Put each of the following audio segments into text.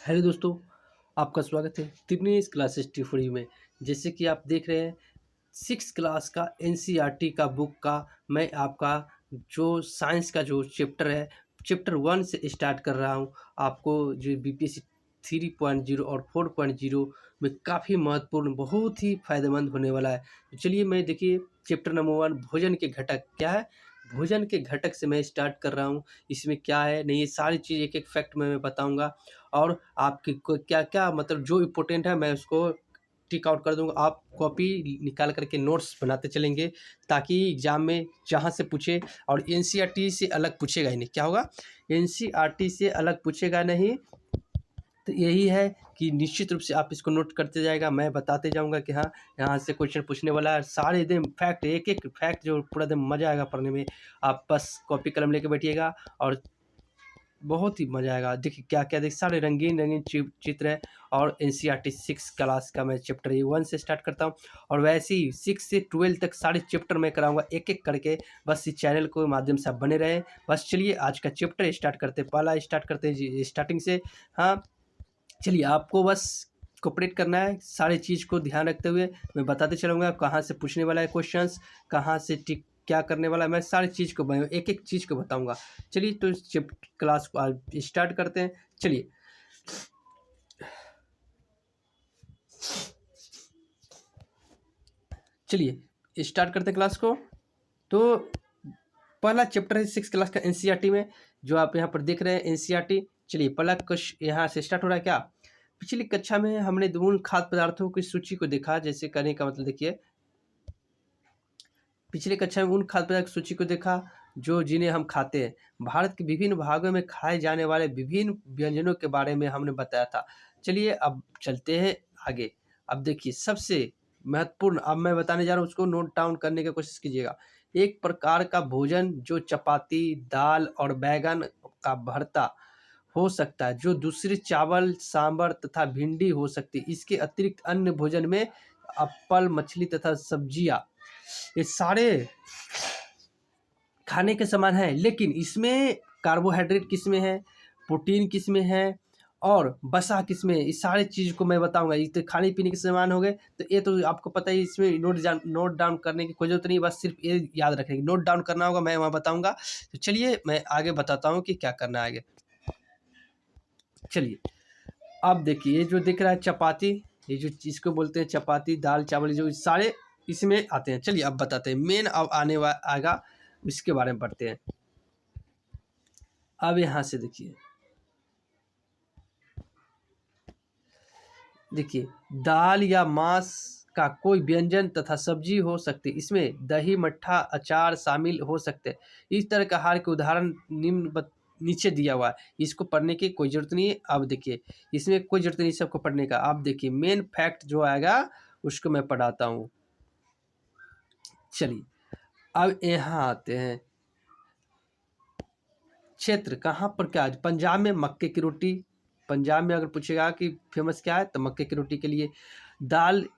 Hello दोस्तों, आपका स्वागत है तिगनी क्लासेस टी में। जैसे कि आप देख रहे हैं 6 क्लास का एनसीईआरटी का बुक का मैं आपका जो साइंस का जो चैप्टर है, चैप्टर 1 से स्टार्ट कर रहा हूँ। आपको जो बीपीएससी 3.0 और 4.0 में काफ़ी महत्वपूर्ण, बहुत ही फ़ायदेमंद होने वाला है। तो चलिए मैं देखिए चैप्टर नंबर 1 भोजन के घटक क्या है? भोजन के घटक से मैं स्टार्ट कर रहा हूँ। इसमें क्या है नहीं, ये सारी चीज़ एक-एक फैक्ट मैं बताऊँगा और आपकी को क्या-क्या मतलब जो इम्पोर्टेंट है मैं उसको टिक आउट कर दूँगा। आप कॉपी निकाल कर के नोट्स बनाते चलेंगे ताकि एग्ज़ाम में जहाँ से पूछे, और एनसीईआरटी से अलग पूछेगा ही नहीं। क्या होगा? एनसीईआरटी से अलग पूछेगा नहीं। तो यही है कि निश्चित रूप से आप इसको नोट करते जाएगा, मैं बताते जाऊँगा कि हाँ, यहाँ से क्वेश्चन पूछने वाला है। सारे एकदम फैक्ट, एक-एक फैक्ट जो पूरा एकदम मज़ा आएगा पढ़ने में। आप बस कॉपी कलम लेके बैठिएगा और बहुत ही मज़ा आएगा। देखिए क्या-क्या देखिए सारे रंगीन-रंगीन चित्र है। और एनसीईआरटी 6 क्लास का मैं चैप्टर 1 से स्टार्ट करता हूँ और वैसे ही 6 से 12 तक सारे चैप्टर मैं कराऊँगा एक-एक करके। बस इस चैनल को माध्यम से आप बने रहें। बस चलिए आज का चैप्टर स्टार्ट करते हैं। पहला स्टार्ट करते हैं जी स्टार्टिंग से। हाँ, चलिए आपको बस कोऑपरेट करना है, सारी चीज़ को ध्यान रखते हुए मैं बताते चलूँगा कहाँ से पूछने वाला है क्वेश्चंस, कहाँ से टिक क्या करने वाला है, मैं सारी चीज़ को मैं एक-एक चीज़ को बताऊँगा। चलिए तो इस क्लास को आज स्टार्ट करते हैं। चलिए। चलिए स्टार्ट करते हैं क्लास को। तो पहला चैप्टर है 6 क्लास का एनसीईआरटी में, जो आप यहाँ पर देख रहे हैं एनसीईआरटी। चलिए पहला क्वेश्चन यहाँ से स्टार्ट हो रहा है क्या? पिछली कक्षा में हमने मूल खाद्य पदार्थों की सूची को देखा। जैसे कहने का मतलब देखिए, पिछली कक्षा में उन खाद्य पदार्थ की सूची को देखा जो जिन्हें हम खाते हैं। भारत के विभिन्न भागों में खाए जाने वाले विभिन्न व्यंजनों के बारे में हमने बताया था। चलिए अब चलते हैं आगे। अब देखिए सबसे महत्वपूर्ण अब मैं बताने जा रहा हूँ, उसको नोट डाउन करने की कोशिश कीजिएगा। एक प्रकार का भोजन जो चपाती, दाल और बैंगन का भरता हो सकता है, जो दूसरी चावल, सांभर तथा भिंडी हो सकती है। इसके अतिरिक्त अन्य भोजन में फल, मछली तथा सब्जियाँ, ये सारे खाने के समान हैं, लेकिन इसमें कार्बोहाइड्रेट किस में है, प्रोटीन किस में है और वसा किस में है। इस सारी चीज़ को मैं बताऊँगा। ये तो खाने-पीने के सामान हो गए, तो ये तो आपको पता ही, इसमें नोट डाउन करने की कोई ज़रूरत नहीं है, बस सिर्फ ये याद रखने की। नोट डाउन करना होगा, मैं वहाँ बताऊँगा। तो चलिए मैं आगे बताता हूँ कि क्या करना है आगे। चलिए, अब देखिए ये जो दिख रहा है चपाती, ये जो जिसको बोलते हैं चपाती, दाल, चावल, जो सारे इसमें आते हैं। चलिए अब बताते हैं। मेन अब आएगा, इसके बारे में पढ़ते हैं। अब यहाँ से देखिए, दाल या मांस का कोई व्यंजन तथा सब्जी हो सकती है। इसमें दही, मट्ठा, अचार शामिल हो सकते हैं। इस तरह के आहार के उदाहरण नीचे दिया हुआ है। इसको पढ़ने की कोई ज़रूरत नहीं है। अब देखिए इसमें कोई ज़रूरत नहीं सबको पढ़ने का। अब देखिए मेन फैक्ट जो आएगा उसको मैं पढ़ाता हूँ। चलिए अब यहाँ आते हैं। क्षेत्र कहाँ पर क्या है? पंजाब में मक्के की रोटी। पंजाब में अगर पूछेगा कि फेमस क्या है, तो मक्के की रोटी के लिए। दाल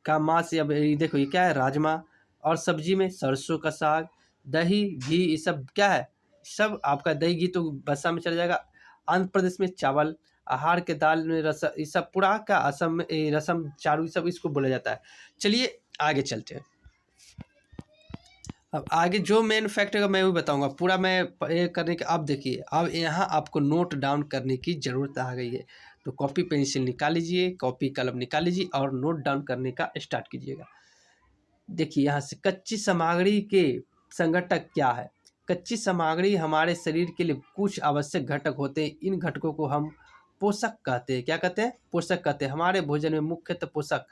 का मांस, या देखो ये क्या है, राजमा। और सब्जी में सरसों का साग, दही, घी, ये सब क्या है, सब आपका दही घी तो बसा में चला जाएगा। आंध्र प्रदेश में चावल, आहार के दाल में रस, ये सब पूरा का असम में रसम, चारू, सब इसको बोला जाता है। चलिए आगे चलते हैं। अब आगे जो मेन फैक्ट है मैं वही बताऊंगा पूरा। मैं ये करने के, अब देखिए अब यहाँ आपको नोट डाउन करने की ज़रूरत आ गई है। तो कॉपी पेंसिल निकाल लीजिए, कॉपी कलम निकाल लीजिए और नोट डाउन करने का स्टार्ट कीजिएगा। देखिए यहाँ से कच्ची सामग्री के संघटक क्या है? कच्ची सामग्री हमारे शरीर के लिए कुछ आवश्यक घटक होते हैं। इन घटकों को हम पोषक कहते हैं। क्या कहते हैं? पोषक कहते हैं। हमारे भोजन में मुख्यतः पोषक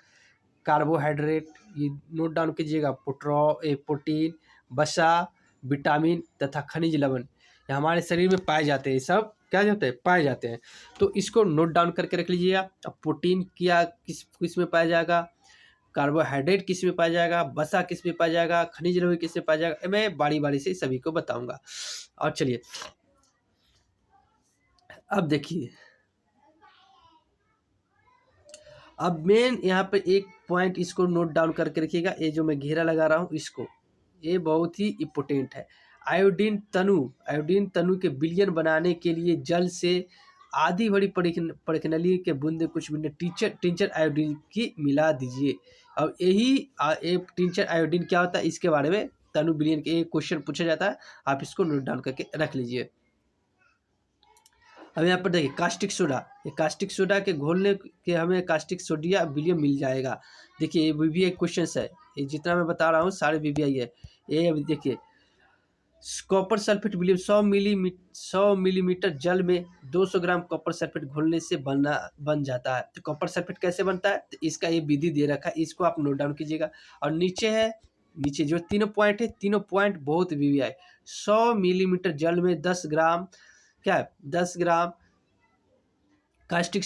कार्बोहाइड्रेट, ये नोट डाउन कीजिएगा, प्रोटीन, वसा, विटामिन तथा खनिज लवण, ये हमारे शरीर में पाए जाते हैं। ये सब क्या होते हैं? पाए जाते हैं। तो इसको नोट डाउन करके रख लीजिएगा। अब प्रोटीन क्या किस में पाया जाएगा, कार्बोहाइड्रेट किस में पाया जाएगा, वसा किस में पाया जाएगा, खनिज लवण किस में पाया जाएगा, मैं बारी बारी से सभी को बताऊंगा। और चलिए अब देखिए, अब मेन यहाँ पे एक पॉइंट इसको नोट डाउन करके रखिएगा। ये जो मैं घेरा लगा रहा हूँ इसको, ये बहुत ही इम्पोर्टेंट है। आयोडीन तनु के विलयन बनाने के लिए जल से आधी भरी परखनली के बूंदे कुछ बूंदे टिंचर आयोडीन की मिला दीजिए। अब यही एक टिंचर आयोडीन क्या होता है इसके बारे में तनु विलियन के एक क्वेश्चन पूछा जाता है, आप इसको नोट डाउन करके रख लीजिए। अब यहाँ पर देखिए कास्टिक सोडा, ये कास्टिक सोडा के घोलने के हमें कास्टिक सोडिया विलियम मिल जाएगा। देखिए ये वीवीआई क्वेश्चन है, ये जितना मैं बता रहा हूँ सारे वीवीआई है। ये अभी देखिए कॉपर सल्फेट विलियम 100 मिलीमीटर जल में 200 ग्राम कॉपर सल्फेट घोलने से बन जाता है। तो कॉपर सल्फेट कैसे बनता है, तो इसका ये विधि दे रखा है, इसको आप नोट डाउन कीजिएगा। और नीचे है, नीचे जो तीनों पॉइंट है, तीनों पॉइंट बहुत वीवीआई। 100 मिलीमीटर जल में 10 ग्राम क्या है, 10 ग्राम कास्टिक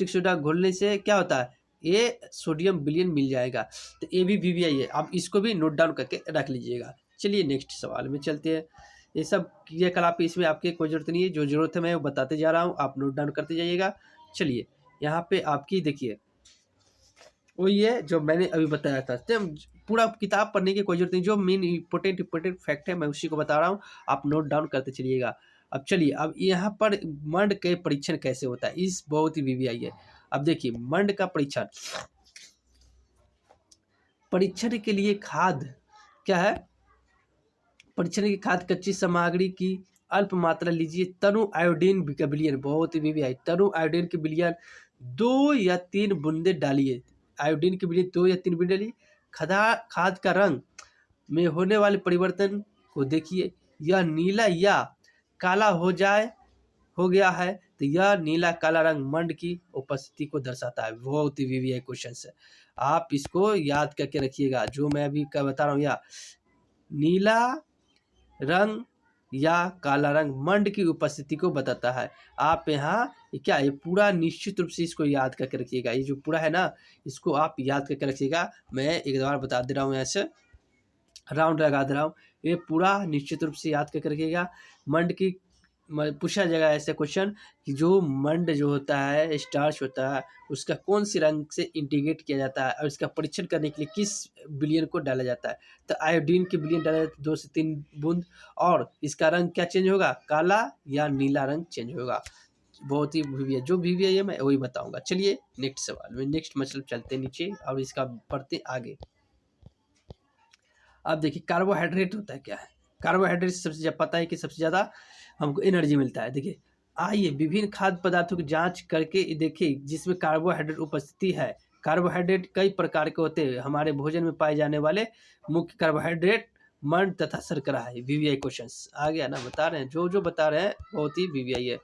सोडा घोलने से क्या होता है, ये सोडियम विलियन मिल जाएगा। तो ये भी वीवीआई है, आप इसको भी नोट डाउन करके रख लीजिएगा। चलिए नेक्स्ट सवाल में चलते हैं। ये सब क्रियाकलाप इसमें आपके कोई जरूरत नहीं है, जो जरूरत है मैं वो बताते जा रहा हूँ, आप नोट डाउन करते जाइएगा। चलिए यहाँ पे आपकी देखिए वही है जो मैंने अभी बताया था। तो पूरा किताब पढ़ने की कोई जरूरत नहीं, जो मेन इंपॉर्टेंट फैक्ट है मैं उसी को बता रहा हूँ, आप नोट डाउन करते चलिएगा। अब चलिए, अब यहाँ पर मंड के परीक्षण कैसे होता है, इस बहुत ही वीवीआई है। अब देखिए मंड का परीक्षण के लिए खाद क्या है, परीक्षण की खाद कच्ची सामग्री की अल्प मात्रा लीजिए। तनु आयोडीन का विलयन, बहुत ही वीवीआई, तनु आयोडीन के विलयन 2 या 3 बूंदे डालिए। आयोडीन के विलयन 2 या 3 बूंदे डालिए। खाद का रंग में होने वाले परिवर्तन को देखिए, यह नीला या काला हो गया है तो यह नीला काला रंग मंड की उपस्थिति को दर्शाता है। बहुत ही वीवीआई क्वेश्चन है, आप इसको याद करके रखिएगा। जो मैं अभी क्या बता रहा हूँ, या नीला रंग या काला रंग मंड की उपस्थिति को बताता है। आप यहाँ क्या, ये पूरा निश्चित रूप से इसको याद करके रखिएगा। ये जो पूरा है ना, इसको आप याद करके रखिएगा। मैं एक बार बता दे रहा हूँ, ऐसे राउंड लगा दे रहा हूँ, ये पूरा निश्चित रूप से याद करके रखिएगा। मंड की पूछा जाएगा ऐसे क्वेश्चन कि जो मंड जो होता है, स्टार्च होता है, उसका कौन से रंग से इंटीग्रेट किया जाता है और इसका परीक्षण करने के लिए किस विलयन को डाला जाता है। तो आयोडीन के विलयन डाला जाता है 2 से 3 बूंद, और इसका रंग क्या चेंज होगा, काला या नीला रंग चेंज होगा। बहुत ही वीवीआई, जो वीवीआई है मैं वही बताऊंगा। चलिए नेक्स्ट सवाल में, नेक्स्ट मतलब चलते नीचे और इसका पढ़ते आगे। अब देखिए कार्बोहाइड्रेट होता है क्या है, कार्बोहाइड्रेट सबसे पता है कि सबसे ज़्यादा हमको एनर्जी मिलता है। देखिए आइए विभिन्न खाद्य पदार्थों की जांच करके देखिए जिसमें कार्बोहाइड्रेट उपस्थिति है। कार्बोहाइड्रेट कई प्रकार के होते हैं, हमारे भोजन में पाए जाने वाले मुख्य कार्बोहाइड्रेट मंड तथा शर्करा है। वीवीआई क्वेश्चंस आ गया ना, बता रहे हैं, जो बता रहे हैं बहुत ही वीवीआई है।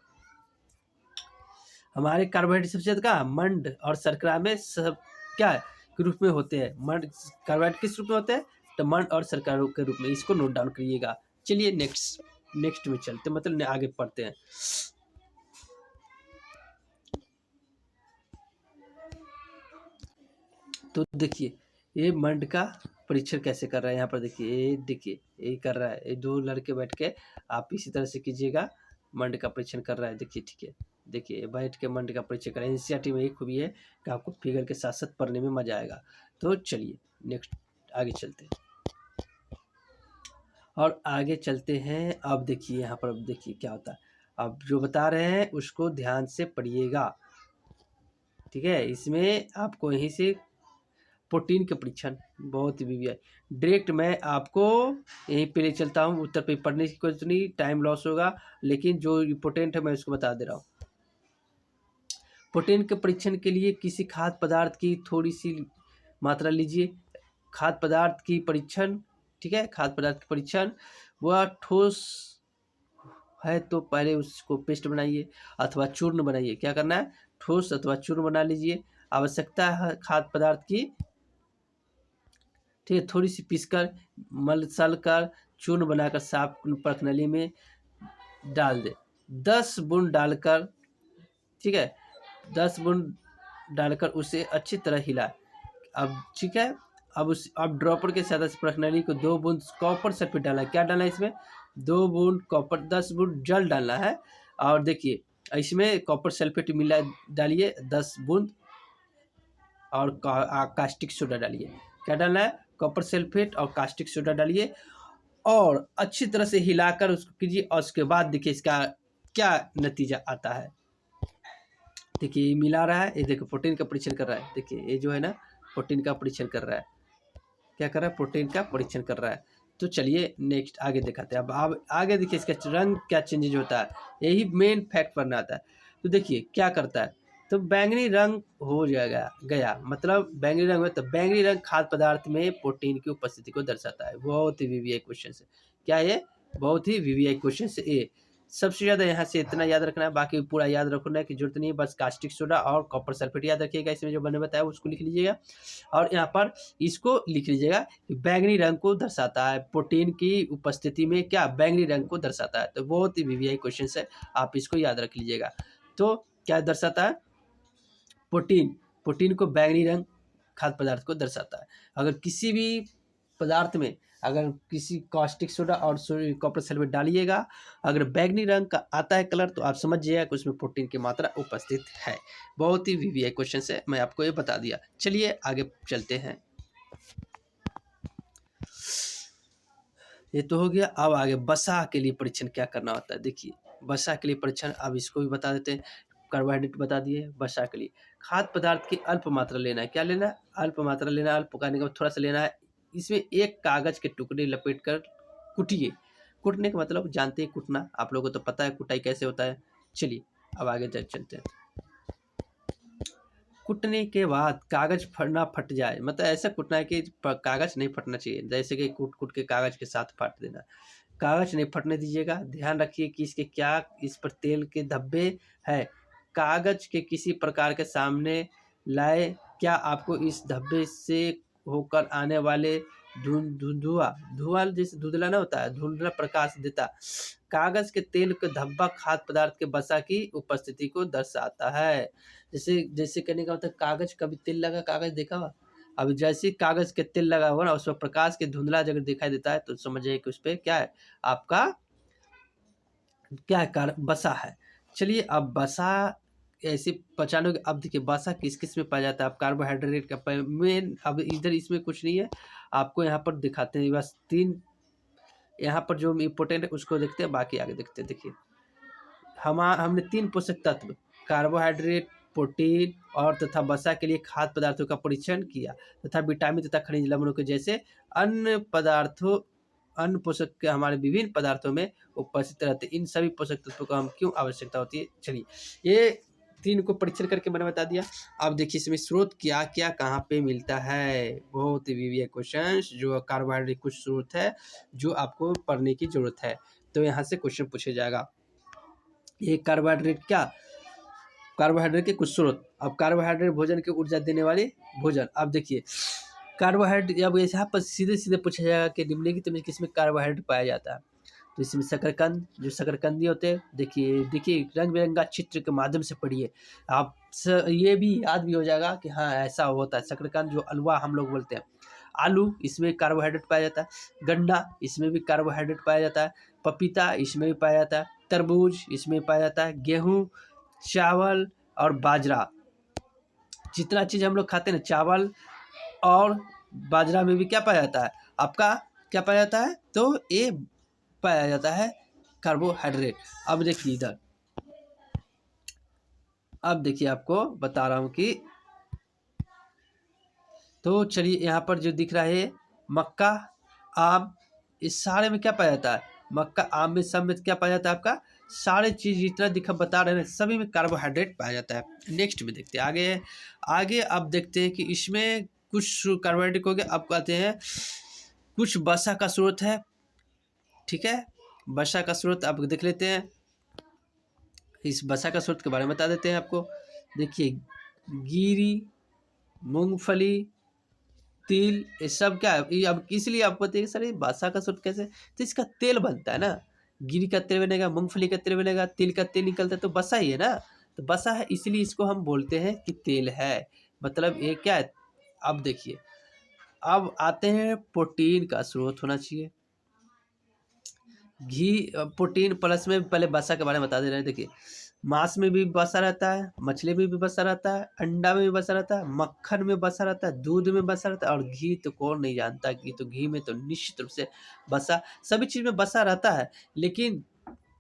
हमारे कार्बोहाइड्रेट सबसे ज़्यादा कहाँ, मंड और शर्करा में सब क्या है के रूप में होते हैं। मंड कार्बोहाइड्रेट किस रूप में होते हैं, तो मंड और शर्करा के रूप में, इसको नोट डाउन करिएगा। चलिए नेक्स्ट में चलते, मतलब आगे पढ़ते हैं। तो देखिए ये मंड का परीक्षण कैसे कर रहा है, यहाँ पर देखिए ये कर रहा है, ये 2 लड़के बैठ के, आप इसी तरह से कीजिएगा। मंड का परीक्षण कर रहा है, देखिए ठीक है, देखिए बैठ के मंड का परीक्षण करें। एनसीईआरटी में एक खूबी है कि आपको फिगर के साथ साथ पढ़ने में मजा आएगा। तो चलिए नेक्स्ट आगे चलते हैं, और आगे चलते हैं। अब देखिए यहाँ पर, अब देखिए क्या होता है, अब जो बता रहे हैं उसको ध्यान से पढ़िएगा, ठीक है। इसमें आपको यहीं से प्रोटीन के परीक्षण, बहुत ही वीवीआई डायरेक्ट मैं आपको यहीं पे ले चलता हूँ। उत्तर पे पढ़ने की कोई नहीं, टाइम लॉस होगा, लेकिन जो इम्पोर्टेंट है मैं उसको बता दे रहा हूँ। प्रोटीन के परीक्षण के लिए किसी खाद्य पदार्थ की थोड़ी सी मात्रा लीजिए। खाद्य पदार्थ की परीक्षण, ठीक है, खाद्य पदार्थ की परीक्षण, वह ठोस है तो पहले उसको पेस्ट बनाइए अथवा चूर्ण बनाइए। क्या करना है, ठोस अथवा चूर्ण बना लीजिए। आवश्यकता है खाद्य पदार्थ की, ठीक है, थोड़ी सी पीसकर मसल कर चूर्ण बनाकर साफ परखनली में डाल दे। 10 बूंद डालकर, ठीक है, 10 बूंद डालकर उसे अच्छी तरह हिलाए। अब ठीक है, अब ड्रॉपर के साथ परखनली को 2 बूंद कॉपर सल्फेट डालना है। क्या डालना है इसमें, 2 बूंद कॉपर, 10 बूंद जल डालना है। और देखिए इसमें कॉपर सल्फेट मिला डालिए 10 बूंद, और कास्टिक सोडा डालिए। क्या डालना है, कॉपर सल्फेट और कास्टिक सोडा डालिए, और अच्छी तरह से हिलाकर उसको कीजिए। और उसके बाद देखिए इसका क्या नतीजा आता है। देखिए ये मिला रहा है, ये देखो प्रोटीन का परीक्षण कर रहा है। देखिए ये जो है ना प्रोटीन का परीक्षण कर रहा है, क्या कर रहा है, प्रोटीन का परीक्षण कर रहा है। तो चलिए नेक्स्ट आगे दिखाते हैं। अब आगे देखिए इसका रंग क्या चेंजेज होता है, यही मेन फैक्ट पढ़ना आता है। तो देखिए क्या करता है, तो बैंगनी रंग हो जाएगा गया, मतलब बैंगनी रंग में, तो बैंगनी रंग खाद्य पदार्थ में प्रोटीन की उपस्थिति को दर्शाता है। बहुत ही वीवीआई क्वेश्चन है, क्या ये बहुत ही वीवीआई क्वेश्चन है ये। सबसे ज़्यादा यहाँ से इतना याद रखना है, बाकी पूरा याद रखना है कि जरूरत नहीं है, बस कास्टिक सोडा और कॉपर सल्फेट याद रखिएगा, इसमें जो मैंने बताया उसको लिख लीजिएगा। और यहाँ पर इसको लिख लीजिएगा कि बैंगनी रंग को दर्शाता है, प्रोटीन की उपस्थिति में क्या बैंगनी रंग को दर्शाता है। तो बहुत ही वीवीआई क्वेश्चन है, आप इसको याद रख लीजिएगा। तो क्या दर्शाता है, प्रोटीन को बैंगनी रंग खाद्य पदार्थ को दर्शाता है। अगर किसी भी पदार्थ में अगर किसी कास्टिक सोडा और कॉपर सल्फेट डालिएगा, अगर बैंगनी रंग का आता है कलर, तो आप समझिएगा कि उसमें प्रोटीन की मात्रा उपस्थित है। बहुत ही वीवीआई क्वेश्चन है, मैं आपको ये बता दिया। चलिए आगे चलते हैं। ये तो हो गया। अब आगे वसा के लिए परीक्षण क्या करना होता है। देखिए वसा के लिए परीक्षण, अब इसको भी बता देते हैं। कार्बोहाइड्रेट बता दिए, वसा के लिए खाद्य पदार्थ की अल्प मात्रा लेना है। क्या लेना है, अल्प मात्रा लेना है। अल्प करने का थोड़ा सा लेना है। इसमें एक कागज के टुकड़े लपेट कर कुटिए। कुटने का मतलब जानते हैं कुटना, आप लोगों को तो पता है कुटाई कैसे होता है। चलिए अब आगे चलते हैं। कुटने के बाद कागज ना फट जाए, मतलब ऐसा कुटना है कि कागज नहीं फटना चाहिए, जैसे कि कूट के कागज के साथ फाड़ देना। कागज नहीं फटने दीजिएगा। ध्यान रखिए कि इसके क्या इस पर तेल के धब्बे है। कागज के किसी प्रकार के सामने लाए, क्या आपको इस धब्बे से होकर आने वाले धुआं जैसे धुंधला ना होता है, धुंधला प्रकाश देता कागज के तेल के धब्बा खाद्य पदार्थ के वसा की उपस्थिति को दर्शाता है। जैसे जैसे कहने का मतलब कागज, कभी तेल लगा कागज देखा हुआ, अब जैसे कागज के तेल लगा हुआ ना, उस पर प्रकाश के धुंधला जगह दिखाई देता है, तो समझिए कि उस पर क्या है, आपका क्या है, वसा है। चलिए अब वसा ऐसे पहचानो कि अब देखिए वसा किस किस में पाया जाता है। अब कार्बोहाइड्रेट का मेन, अब इधर इसमें कुछ नहीं है, आपको यहाँ पर दिखाते हैं बस तीन, यहाँ पर जो इम्पोर्टेंट है उसको देखते हैं, बाकी आगे देखते हैं। देखिए हमने तीन पोषक तत्व कार्बोहाइड्रेट, प्रोटीन और तथा वसा के लिए खाद्य पदार्थों का परीक्षण किया, तथा विटामिन तथा खनिज लवणों के जैसे अन्य पोषक के हमारे विभिन्न पदार्थों में उपस्थित रहते। इन सभी पोषक तत्वों का हम क्यों आवश्यकता होती है। चलिए ये तीन को परीक्षण करके मैंने बता दिया। अब देखिए इसमें स्रोत क्या क्या कहाँ पे मिलता है। बहुत ही वीवीआई क्वेश्चन, जो कार्बोहाइड्रेट कुछ स्रोत है जो आपको पढ़ने की जरूरत है, तो यहाँ से क्वेश्चन पूछा जाएगा। ये कार्बोहाइड्रेट क्या, कार्बोहाइड्रेट के कुछ स्रोत। अब कार्बोहाइड्रेट भोजन की ऊर्जा देने वाले भोजन। अब देखिए कार्बोहाइड्रेट, अब यहाँ पर सीधे सीधे पूछा जाएगा कि निम्नलिखित में किसमें कार्बोहाइड्रेट पाया जाता है। तो इसमें शकरकंद, जो शकरकंदी होते हैं, देखिए रंग बिरंगा चित्र के माध्यम से पढ़िए, आप ये भी याद भी हो जाएगा कि हाँ ऐसा होता है। शकरकंद जो अलवा हम लोग बोलते हैं। आलू, इसमें कार्बोहाइड्रेट पाया जाता है। गन्ना, इसमें भी कार्बोहाइड्रेट पाया जाता है। पपीता, इसमें भी पाया जाता है। तरबूज, इसमें पाया जाता है। गेहूँ, चावल और बाजरा, जितना चीज़ हम लोग खाते हैं ना, चावल और बाजरा में भी क्या पाया जाता है, आपका क्या पाया जाता है, तो ये पाया जाता है कार्बोहाइड्रेट। अब देखिए इधर, अब देखिए आपको बता रहा हूँ कि, तो चलिए यहाँ पर जो दिख रहा है मक्का, आम, इस सारे में क्या पाया जाता है, मक्का आम में सब में क्या पाया जाता है, आपका सारे चीज़ जितना दिखा बता रहे हैं सभी में कार्बोहाइड्रेट पाया जाता है। नेक्स्ट में देखते हैं आगे। आगे अब देखते हैं कि इसमें कुछ कार्बोहाइड्रेट हो गया। अब कहते हैं कुछ वसा का स्रोत है, ठीक है, वसा का स्रोत आप देख लेते हैं। इस वसा का स्रोत के बारे में बता देते हैं आपको। देखिए गिरी, मूंगफली, तिल, ये सब क्या है, ये अब इसलिए आपको बताइए सर ये वसा का स्रोत कैसे, तो इसका तेल बनता है ना, गिरी का तेल बनेगा, मूंगफली का तेल बनेगा, तिल का तेल निकलता है, तो वसा ही है ना, तो वसा है इसलिए इसको हम बोलते हैं कि तेल है, मतलब ये क्या है। अब देखिए अब आते हैं प्रोटीन का स्रोत होना चाहिए। घी, प्रोटीन प्लस में पहले वसा के बारे में बता दे रहे हैं। देखिए मांस में भी वसा रहता है, मछली में भी वसा रहता है, अंडा में भी वसा रहता है, मक्खन में वसा रहता है, दूध में वसा रहता है, और घी तो कौन नहीं जानता कि, तो घी में तो निश्चित रूप से वसा, सभी चीज़ में वसा रहता है। लेकिन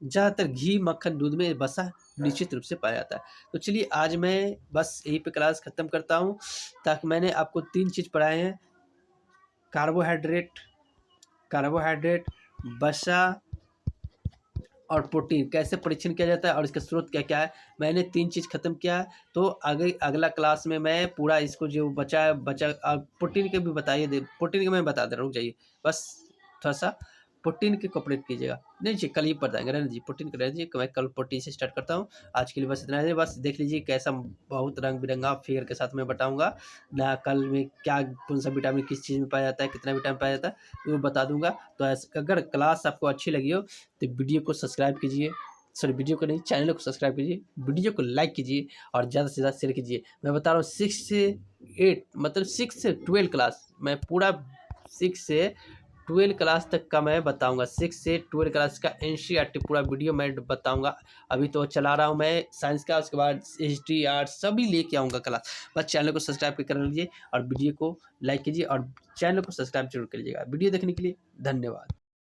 ज़्यादातर घी, मक्खन, दूध में वसा निश्चित रूप से पाया जाता है। तो चलिए आज मैं बस यहीं पे क्लास ख़त्म करता हूँ, ताकि मैंने आपको 3 चीज़ पढ़ाए हैं, कार्बोहाइड्रेट कार्बोहाइड्रेट, वसा और प्रोटीन कैसे परीक्षण किया जाता है और इसका स्रोत क्या-क्या है, मैंने 3 चीज़ ख़त्म किया है। तो आगे अगला क्लास में मैं पूरा इसको जो बचा प्रोटीन के भी बताइए प्रोटीन के मैं बता दे रहा हूँ, रुक जाइए। बस थोड़ा-सा प्रोटीन के कॉपरेट कीजिएगा। नहीं जी, कल ही बताएँगे, रहने दीजिए प्रोटीन का रहने दीजिए, मैं कल प्रोटीन से स्टार्ट करता हूँ। आज के लिए बस इतना ही, बस देख लीजिए कैसा बहुत रंग-बिरंगा फिगर के साथ मैं बताऊँगा। ना कल में क्या कौन-सा विटामिन किस चीज़ में पाया जाता है, कितना विटामिन पाया जाता है, वो बता दूँगा। तो अगर क्लास आपको अच्छी लगी हो तो वीडियो को सब्सक्राइब कीजिए, सॉरी वीडियो को नहीं, चैनल को सब्सक्राइब कीजिए, वीडियो को लाइक कीजिए और ज़्यादा से ज़्यादा शेयर कीजिए। मैं बता रहा हूँ 6 से 8 मतलब 6 से 12 क्लास मैं पूरा 6 से 12 क्लास तक का मैं बताऊँगा। 6 से 12 क्लास का एनसीईआरटी पूरा वीडियो मैं बताऊँगा। अभी तो चला रहा हूँ मैं साइंस का, उसके बाद हिस्ट्री, आर्ट्स सभी लेके आऊँगा क्लास। बस चैनल को सब्सक्राइब कर लीजिए और वीडियो को लाइक कीजिए और चैनल को सब्सक्राइब ज़रूर कर लीजिएगा। वीडियो देखने के लिए धन्यवाद।